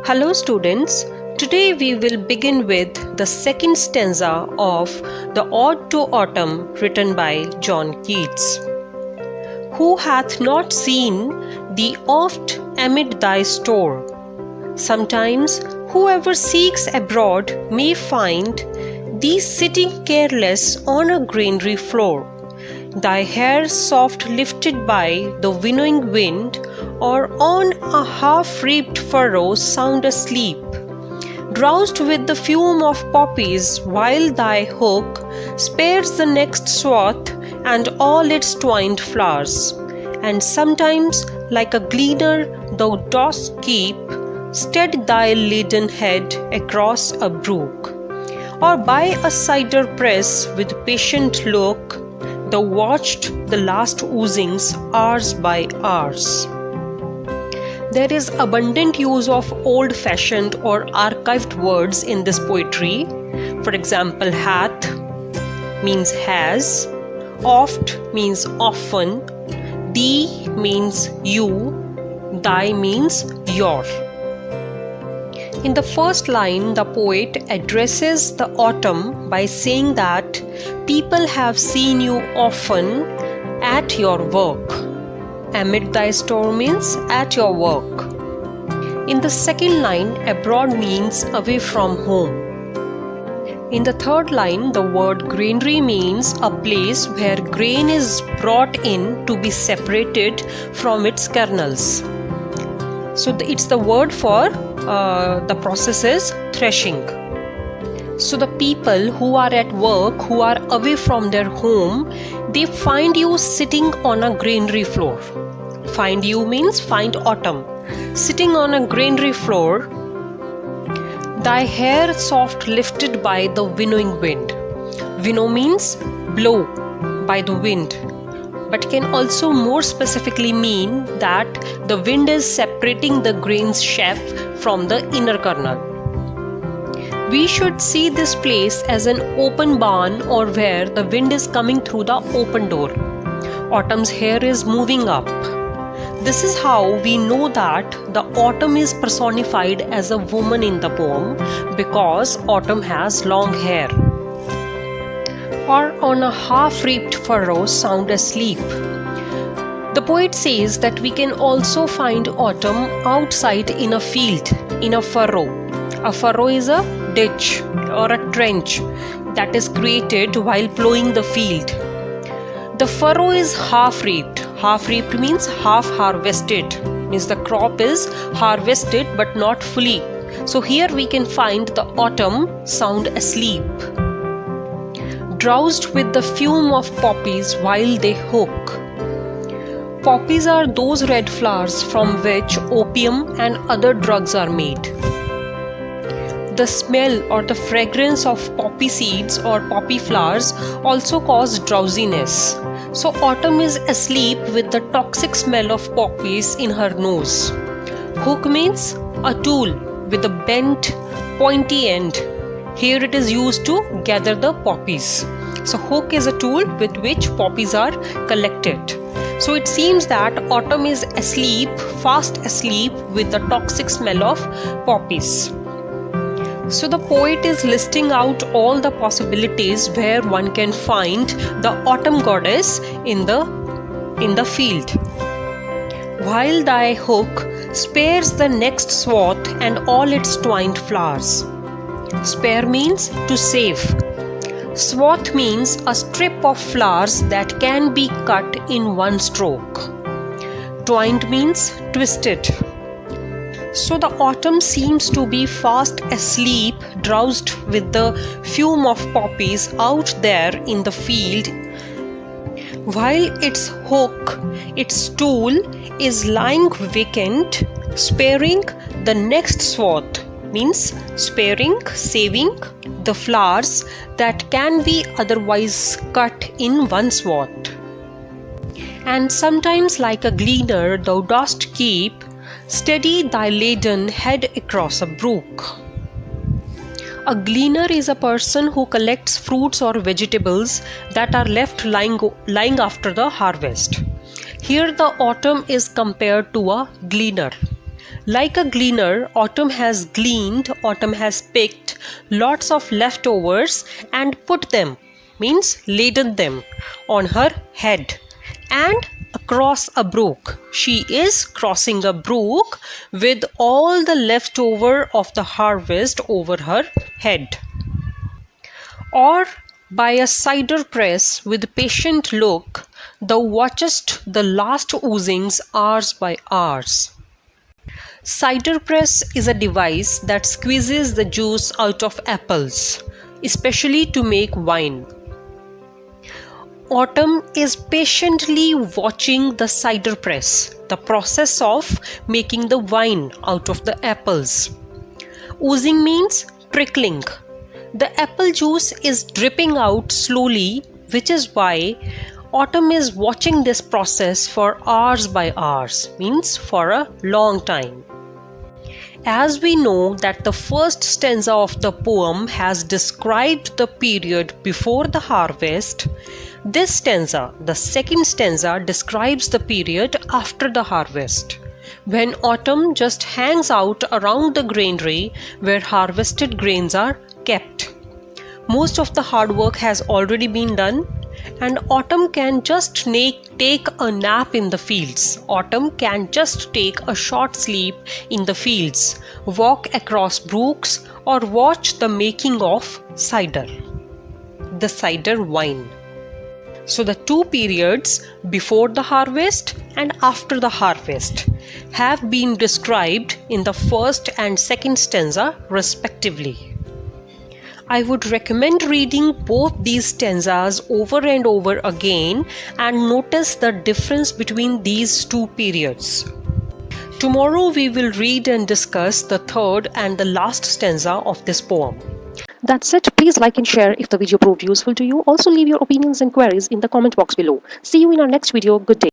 Hello students, today we will begin with the second stanza of the Ode to Autumn written by John Keats. Who hath not seen thee oft amid thy store? Sometimes whoever seeks abroad may find thee sitting careless on a granary floor, thy hair soft lifted by the winnowing wind, or on a half-reaped furrow sound asleep, drowsed with the fume of poppies, while thy hook spares the next swath and all its twined flowers. And sometimes, like a gleaner, thou dost keep stead thy laden head across a brook, or by a cider press with patient look thou watched the last oozings hours by hours. There is abundant use of old-fashioned or archived words in this poetry. For example, hath means has, oft means often, thee means you, thy means your. In the first line, the poet addresses the autumn by saying that people have seen you often at your work. Amid thy store means at your work. In the second line, abroad means away from home. In the third line, the word granary means a place where grain is brought in to be separated from its kernels. So it's the word for the process is threshing. So the people who are at work, who are away from their home, they find you sitting on a granary floor. Find you means find autumn. Sitting on a granary floor, thy hair soft lifted by the winnowing wind. Winnow means blow by the wind, but can also more specifically mean that the wind is separating the grain's chaff from the inner kernel. We should see this place as an open barn, or where the wind is coming through the open door. Autumn's hair is moving up. This is how we know that the autumn is personified as a woman in the poem, because autumn has long hair. Or on a half-reaped furrow sound asleep. The poet says that we can also find autumn outside in a field, in a furrow. A furrow is a ditch or a trench that is created while plowing the field. The furrow is half-reaped. Half-reaped means half-harvested, means the crop is harvested but not fully. So here we can find the autumn sound asleep. Drowsed with the fume of poppies while they hook. Poppies are those red flowers from which opium and other drugs are made. The smell or the fragrance of poppy seeds or poppy flowers also cause drowsiness. So autumn is asleep with the toxic smell of poppies in her nose. Hook means a tool with a bent, pointy end. Here it is used to gather the poppies. So hook is a tool with which poppies are collected. So it seems that autumn is asleep, fast asleep with the toxic smell of poppies. So the poet is listing out all the possibilities where one can find the autumn goddess in the field. While thy hook spares the next swath and all its twined flowers. Spare means to save. Swath means a strip of flowers that can be cut in one stroke. Twined means twisted. So the autumn seems to be fast asleep, drowsed with the fume of poppies out there in the field, while its hook, its tool, is lying vacant, sparing the next swath, means sparing, saving the flowers that can be otherwise cut in one swath. And sometimes, like a gleaner, thou dost keep steady thy laden head across a brook. A gleaner is a person who collects fruits or vegetables that are left lying after the harvest. Here the autumn is compared to a gleaner. Like a gleaner, Autumn has gleaned, Autumn has picked lots of leftovers and put them, means laden them, on her head and across a brook. She is crossing a brook with all the leftover of the harvest over her head. Or by a cider press with patient look, thou watchest the last oozings hours by hours. Cider press is a device that squeezes the juice out of apples, especially to make wine. Autumn is patiently watching the cider press, the process of making the wine out of the apples. Oozing means trickling. The apple juice is dripping out slowly, which is why Autumn is watching this process for hours by hours, means for a long time. As we know that the first stanza of the poem has described the period before the harvest, this stanza, the second stanza, describes the period after the harvest, when autumn just hangs out around the granary where harvested grains are kept. Most of the hard work has already been done, and autumn can just take a nap in the fields. Autumn can just take a short sleep in the fields, walk across brooks, or watch the making of cider, the cider wine. So the two periods, before the harvest and after the harvest, have been described in the first and second stanza respectively. I would recommend reading both these stanzas over and over again and notice the difference between these two periods. Tomorrow we will read and discuss the third and the last stanza of this poem. That's it. Please like and share if the video proved useful to you. Also leave your opinions and queries in the comment box below. See you in our next video. Good day.